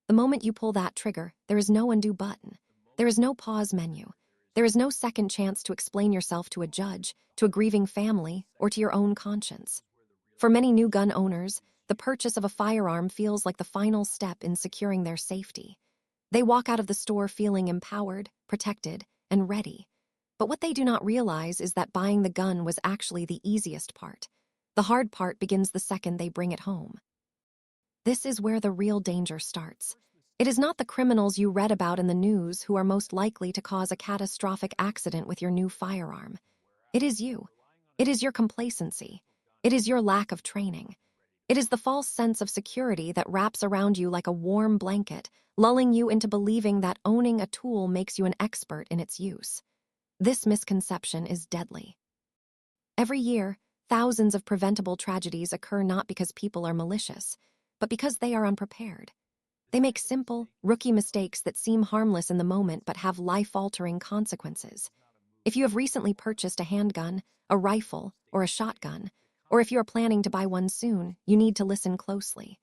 The moment you pull that trigger, there is no undo button. There is no pause menu. There is no second chance to explain yourself to a judge, to a grieving family, or to your own conscience. For many new gun owners, the purchase of a firearm feels like the final step in securing their safety. They walk out of the store feeling empowered, protected, and ready. But what they do not realize is that buying the gun was actually the easiest part. The hard part begins the second they bring it home. This is where the real danger starts. It is not the criminals you read about in the news who are most likely to cause a catastrophic accident with your new firearm. It is you. It is your complacency. It is your lack of training. It is the false sense of security that wraps around you like a warm blanket, lulling you into believing that owning a tool makes you an expert in its use. This misconception is deadly. Every year, thousands of preventable tragedies occur not because people are malicious, but because they are unprepared. They make simple, rookie mistakes that seem harmless in the moment but have life-altering consequences. If you have recently purchased a handgun, a rifle, or a shotgun, or if you are planning to buy one soon, you need to listen closely.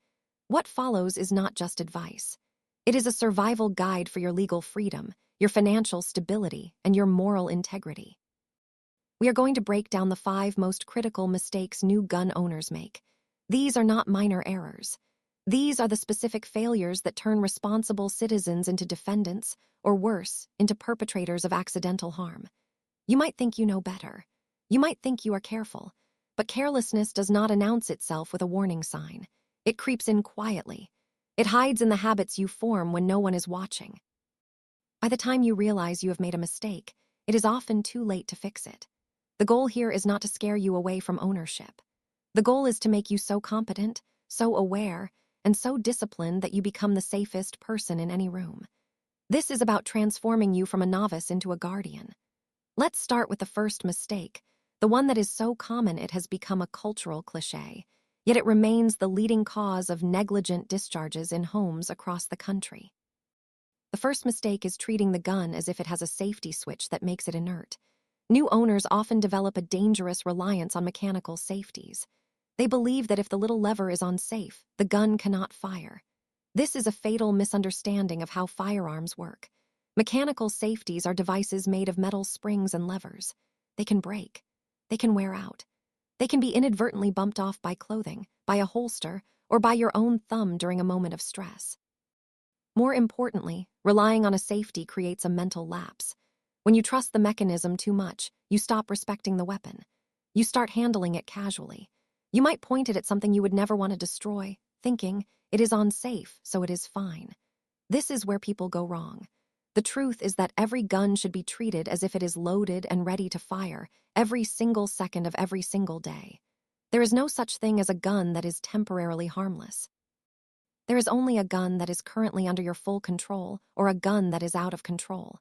What follows is not just advice. It is a survival guide for your legal freedom, your financial stability, and your moral integrity. We are going to break down the 5 most critical mistakes new gun owners make. These are not minor errors. These are the specific failures that turn responsible citizens into defendants, or worse, into perpetrators of accidental harm. You might think you know better. You might think you are careful. But carelessness does not announce itself with a warning sign. It creeps in quietly. It hides in the habits you form when no one is watching. By the time you realize you have made a mistake, it is often too late to fix it. The goal here is not to scare you away from ownership. The goal is to make you so competent, so aware, and so disciplined that you become the safest person in any room. This is about transforming you from a novice into a guardian. Let's start with the first mistake, the one that is so common it has become a cultural cliché, yet it remains the leading cause of negligent discharges in homes across the country. The first mistake is treating the gun as if it has a safety switch that makes it inert. New owners often develop a dangerous reliance on mechanical safeties. They believe that if the little lever is on safe, the gun cannot fire. This is a fatal misunderstanding of how firearms work. Mechanical safeties are devices made of metal springs and levers. They can break. They can wear out. They can be inadvertently bumped off by clothing, by a holster, or by your own thumb during a moment of stress. More importantly, relying on a safety creates a mental lapse. When you trust the mechanism too much, you stop respecting the weapon. You start handling it casually. You might point it at something you would never want to destroy, thinking, it is unsafe, so it is fine. This is where people go wrong. The truth is that every gun should be treated as if it is loaded and ready to fire every single second of every single day. There is no such thing as a gun that is temporarily harmless. There is only a gun that is currently under your full control or a gun that is out of control.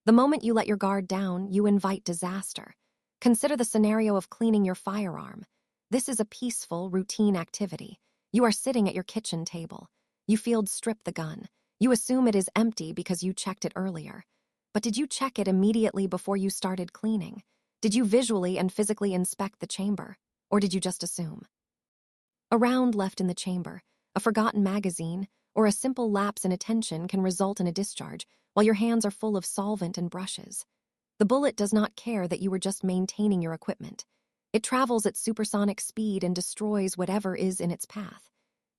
The moment you let your guard down, you invite disaster. Consider the scenario of cleaning your firearm. This is a peaceful, routine activity. You are sitting at your kitchen table. You field strip the gun. You assume it is empty because you checked it earlier. But did you check it immediately before you started cleaning? Did you visually and physically inspect the chamber? Or did you just assume? A round left in the chamber, a forgotten magazine, or a simple lapse in attention can result in a discharge while your hands are full of solvent and brushes. The bullet does not care that you were just maintaining your equipment. It travels at supersonic speed and destroys whatever is in its path.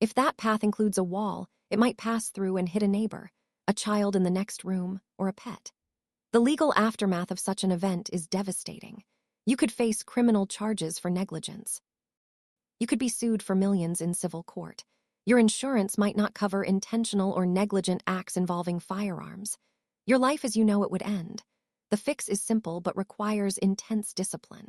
If that path includes a wall, it might pass through and hit a neighbor, a child in the next room, or a pet. The legal aftermath of such an event is devastating. You could face criminal charges for negligence. You could be sued for millions in civil court. Your insurance might not cover intentional or negligent acts involving firearms. Your life as you know it would end. The fix is simple but requires intense discipline.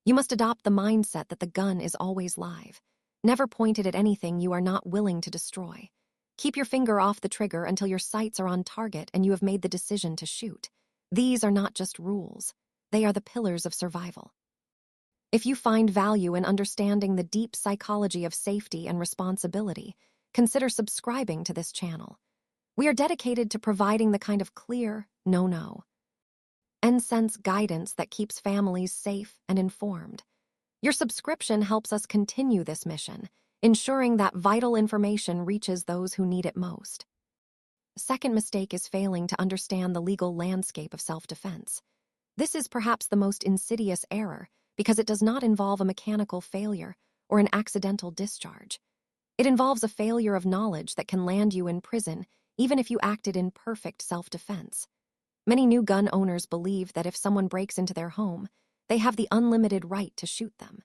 You must adopt the mindset that the gun is always live. Never point it at anything you are not willing to destroy. Keep your finger off the trigger until your sights are on target and you have made the decision to shoot. These are not just rules. They are the pillars of survival. If you find value in understanding the deep psychology of safety and responsibility, consider subscribing to this channel. We are dedicated to providing the kind of clear, no-no, sense guidance that keeps families safe and informed. Your subscription helps us continue this mission, ensuring that vital information reaches those who need it most. Second mistake is failing to understand the legal landscape of self-defense. This is perhaps the most insidious error because it does not involve a mechanical failure or an accidental discharge. It involves a failure of knowledge that can land you in prison even if you acted in perfect self-defense. Many new gun owners believe that if someone breaks into their home, they have the unlimited right to shoot them.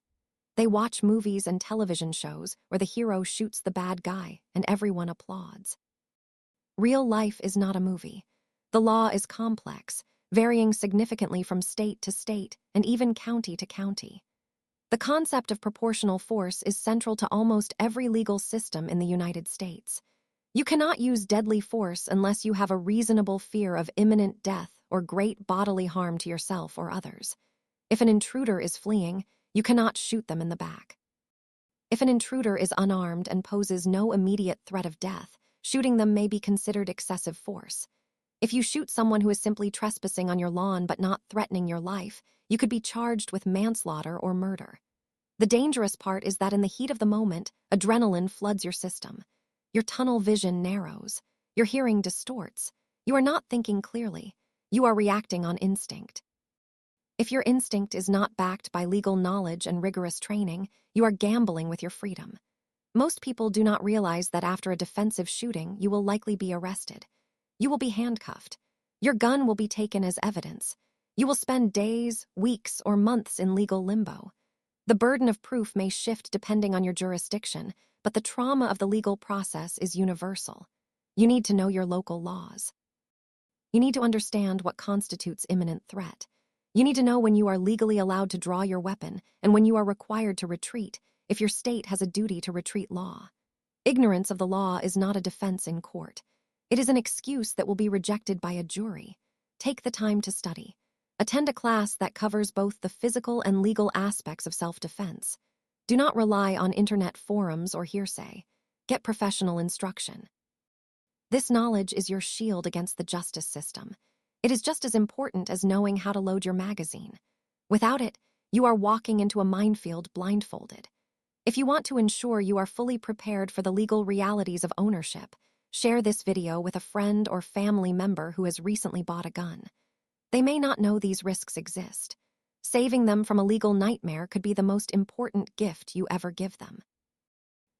They watch movies and television shows where the hero shoots the bad guy and everyone applauds. Real life is not a movie. The law is complex, varying significantly from state to state and even county to county. The concept of proportional force is central to almost every legal system in the United States. You cannot use deadly force unless you have a reasonable fear of imminent death or great bodily harm to yourself or others. If an intruder is fleeing, you cannot shoot them in the back. If an intruder is unarmed and poses no immediate threat of death, shooting them may be considered excessive force. If you shoot someone who is simply trespassing on your lawn but not threatening your life, you could be charged with manslaughter or murder. The dangerous part is that in the heat of the moment, adrenaline floods your system. Your tunnel vision narrows. Your hearing distorts. You are not thinking clearly. You are reacting on instinct. If your instinct is not backed by legal knowledge and rigorous training, you are gambling with your freedom. Most people do not realize that after a defensive shooting, you will likely be arrested. You will be handcuffed. Your gun will be taken as evidence. You will spend days, weeks, or months in legal limbo. The burden of proof may shift depending on your jurisdiction, but the trauma of the legal process is universal. You need to know your local laws. You need to understand what constitutes imminent threat. You need to know when you are legally allowed to draw your weapon and when you are required to retreat if your state has a duty to retreat law. Ignorance of the law is not a defense in court. It is an excuse that will be rejected by a jury. Take the time to study. Attend a class that covers both the physical and legal aspects of self-defense. Do not rely on internet forums or hearsay. Get professional instruction. This knowledge is your shield against the justice system. It is just as important as knowing how to load your magazine. Without it, you are walking into a minefield blindfolded. If you want to ensure you are fully prepared for the legal realities of ownership, share this video with a friend or family member who has recently bought a gun. They may not know these risks exist. Saving them from a legal nightmare could be the most important gift you ever give them.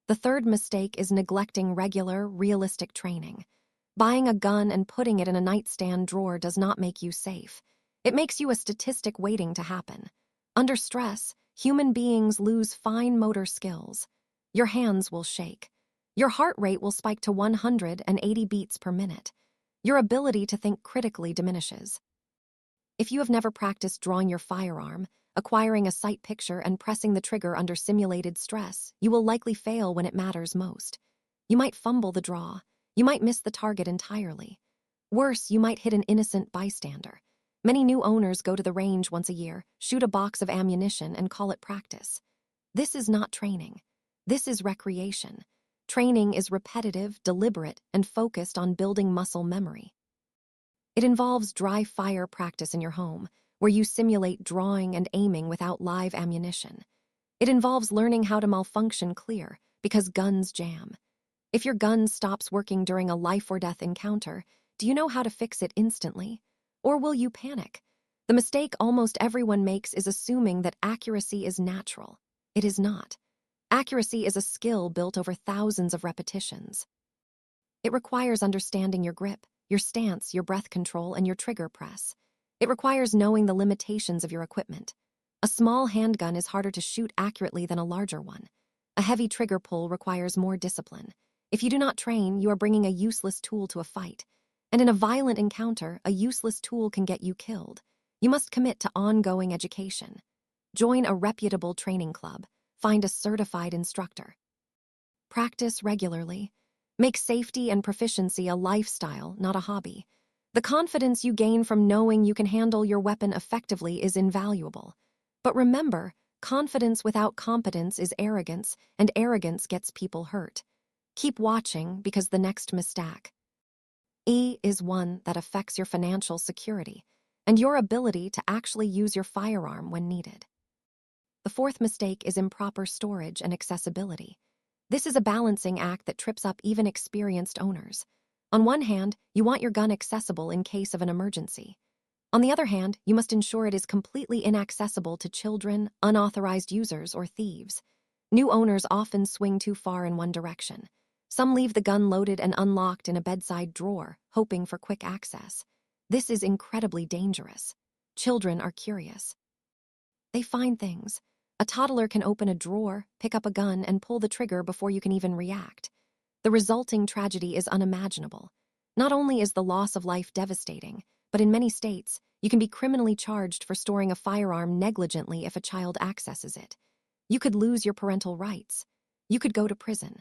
The third mistake is neglecting regular, realistic training. Buying a gun and putting it in a nightstand drawer does not make you safe. It makes you a statistic waiting to happen. Under stress, human beings lose fine motor skills. Your hands will shake. Your heart rate will spike to 180 beats per minute. Your ability to think critically diminishes. If you have never practiced drawing your firearm, acquiring a sight picture, and pressing the trigger under simulated stress, you will likely fail when it matters most. You might fumble the draw. You might miss the target entirely. Worse, you might hit an innocent bystander. Many new owners go to the range once a year, shoot a box of ammunition, and call it practice. This is not training. This is recreation. Training is repetitive, deliberate, and focused on building muscle memory. It involves dry fire practice in your home, where you simulate drawing and aiming without live ammunition. It involves learning how to malfunction clear, because guns jam. If your gun stops working during a life-or-death encounter, do you know how to fix it instantly? Or will you panic? The mistake almost everyone makes is assuming that accuracy is natural. It is not. Accuracy is a skill built over thousands of repetitions. It requires understanding your grip, your stance, your breath control, and your trigger press. It requires knowing the limitations of your equipment. A small handgun is harder to shoot accurately than a larger one. A heavy trigger pull requires more discipline. If you do not train, you are bringing a useless tool to a fight. And in a violent encounter, a useless tool can get you killed. You must commit to ongoing education. Join a reputable training club. Find a certified instructor. Practice regularly. Make safety and proficiency a lifestyle, not a hobby. The confidence you gain from knowing you can handle your weapon effectively is invaluable. But remember, confidence without competence is arrogance, and arrogance gets people hurt. Keep watching because the next mistake is one that affects your financial security and your ability to actually use your firearm when needed. The fourth mistake is improper storage and accessibility. This is a balancing act that trips up even experienced owners. On one hand, you want your gun accessible in case of an emergency. On the other hand, you must ensure it is completely inaccessible to children, unauthorized users, or thieves. New owners often swing too far in one direction. Some leave the gun loaded and unlocked in a bedside drawer, hoping for quick access. This is incredibly dangerous. Children are curious. They find things. A toddler can open a drawer, pick up a gun, and pull the trigger before you can even react. The resulting tragedy is unimaginable. Not only is the loss of life devastating, but in many states, you can be criminally charged for storing a firearm negligently if a child accesses it. You could lose your parental rights. You could go to prison.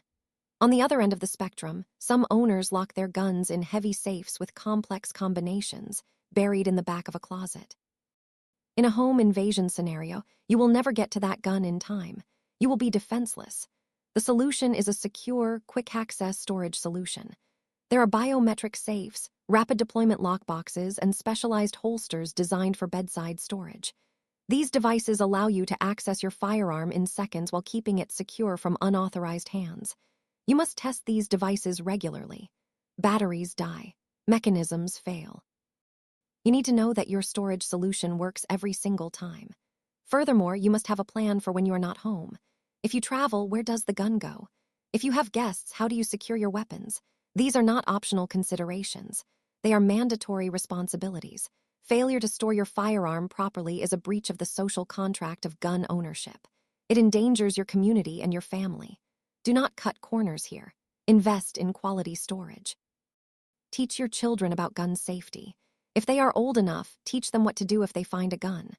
On the other end of the spectrum, some owners lock their guns in heavy safes with complex combinations, buried in the back of a closet. In a home invasion scenario, you will never get to that gun in time. You will be defenseless. The solution is a secure, quick-access storage solution. There are biometric safes, rapid deployment lockboxes, and specialized holsters designed for bedside storage. These devices allow you to access your firearm in seconds while keeping it secure from unauthorized hands. You must test these devices regularly. Batteries die. Mechanisms fail. You need to know that your storage solution works every single time. Furthermore, you must have a plan for when you are not home. If you travel, where does the gun go? If you have guests, how do you secure your weapons? These are not optional considerations. They are mandatory responsibilities. Failure to store your firearm properly is a breach of the social contract of gun ownership. It endangers your community and your family. Do not cut corners here. Invest in quality storage. Teach your children about gun safety. If they are old enough, teach them what to do if they find a gun.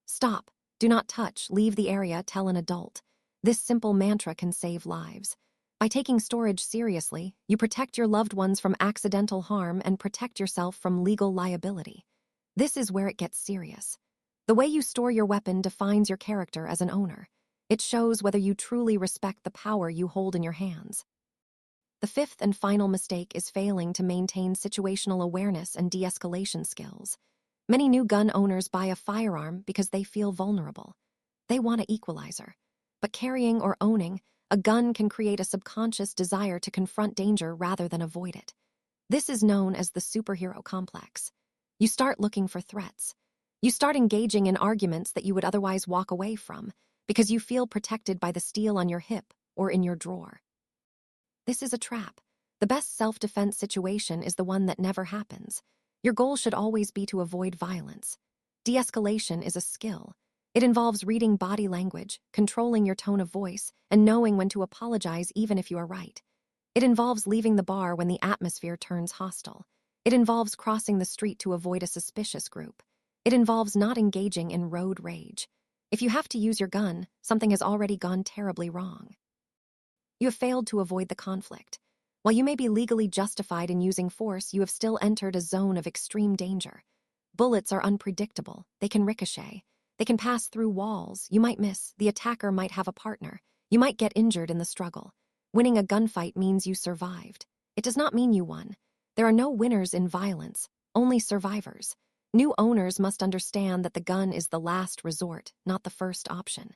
Stop. Do not touch. Leave the area. Tell an adult. This simple mantra can save lives. By taking storage seriously, you protect your loved ones from accidental harm and protect yourself from legal liability. This is where it gets serious. The way you store your weapon defines your character as an owner. It shows whether you truly respect the power you hold in your hands. The fifth and final mistake is failing to maintain situational awareness and de-escalation skills. Many new gun owners buy a firearm because they feel vulnerable. They want an equalizer. But carrying or owning a gun can create a subconscious desire to confront danger rather than avoid it. This is known as the superhero complex. You start looking for threats. You start engaging in arguments that you would otherwise walk away from because you feel protected by the steel on your hip or in your drawer. This is a trap. The best self-defense situation is the one that never happens. Your goal should always be to avoid violence. De-escalation is a skill. It involves reading body language, controlling your tone of voice, and knowing when to apologize even if you are right. It involves leaving the bar when the atmosphere turns hostile. It involves crossing the street to avoid a suspicious group. It involves not engaging in road rage. If you have to use your gun, something has already gone terribly wrong. You have failed to avoid the conflict. While you may be legally justified in using force, you have still entered a zone of extreme danger. Bullets are unpredictable. They can ricochet. They can pass through walls. You might miss. The attacker might have a partner. You might get injured in the struggle. Winning a gunfight means you survived. It does not mean you won. There are no winners in violence, only survivors. New owners must understand that the gun is the last resort, not the first option.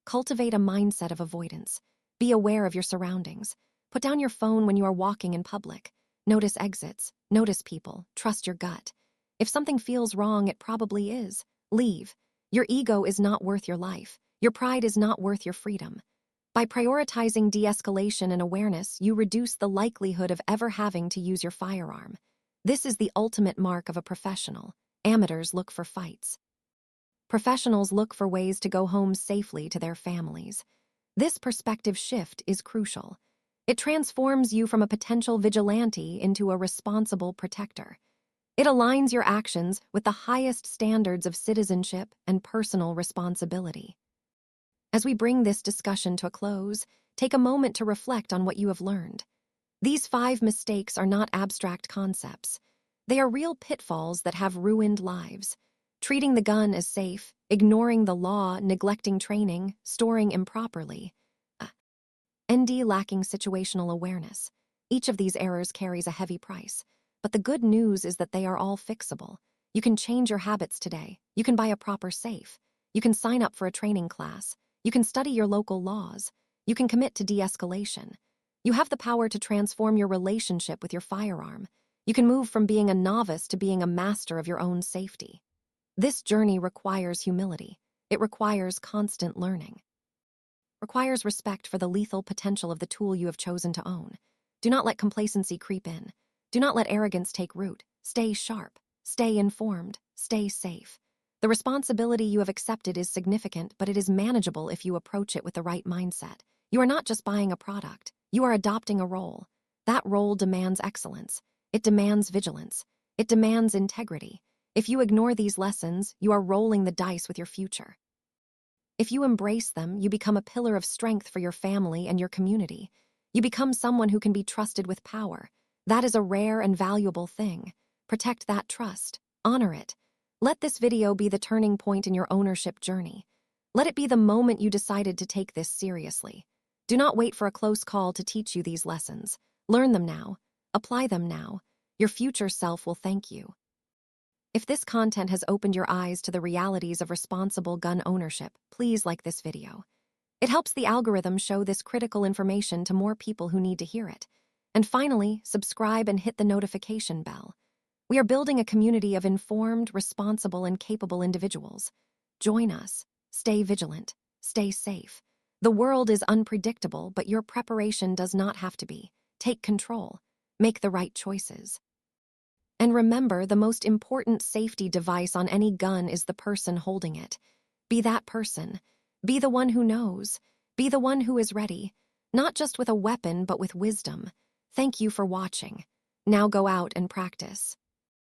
Cultivate a mindset of avoidance. Be aware of your surroundings. Put down your phone when you are walking in public. Notice exits. Notice people. Trust your gut. If something feels wrong, it probably is. Leave. Your ego is not worth your life. Your pride is not worth your freedom. By prioritizing de-escalation and awareness, you reduce the likelihood of ever having to use your firearm. This is the ultimate mark of a professional. Amateurs look for fights. Professionals look for ways to go home safely to their families. This perspective shift is crucial. It transforms you from a potential vigilante into a responsible protector. It aligns your actions with the highest standards of citizenship and personal responsibility. As we bring this discussion to a close, take a moment to reflect on what you have learned. These 5 mistakes are not abstract concepts. They are real pitfalls that have ruined lives. Treating the gun as safe, ignoring the law, neglecting training, storing improperly. ND lacking situational awareness. Each of these errors carries a heavy price. But the good news is that they are all fixable. You can change your habits today. You can buy a proper safe. You can sign up for a training class. You can study your local laws. You can commit to de-escalation. You have the power to transform your relationship with your firearm. You can move from being a novice to being a master of your own safety. This journey requires humility. It requires constant learning. Requires respect for the lethal potential of the tool you have chosen to own. Do not let complacency creep in. Do not let arrogance take root. Stay sharp. Stay informed. Stay safe. The responsibility you have accepted is significant, but it is manageable if you approach it with the right mindset. You are not just buying a product. You are adopting a role. That role demands excellence. It demands vigilance. It demands integrity. If you ignore these lessons, you are rolling the dice with your future. If you embrace them, you become a pillar of strength for your family and your community. You become someone who can be trusted with power. That is a rare and valuable thing. Protect that trust. Honor it. Let this video be the turning point in your ownership journey. Let it be the moment you decided to take this seriously. Do not wait for a close call to teach you these lessons. Learn them now. Apply them now. Your future self will thank you. If this content has opened your eyes to the realities of responsible gun ownership, please like this video. It helps the algorithm show this critical information to more people who need to hear it. And finally, subscribe and hit the notification bell. We are building a community of informed, responsible, and capable individuals. Join us. Stay vigilant. Stay safe. The world is unpredictable, but your preparation does not have to be. Take control. Make the right choices. And remember, the most important safety device on any gun is the person holding it. Be that person. Be the one who knows. Be the one who is ready. Not just with a weapon, but with wisdom. Thank you for watching. Now go out and practice.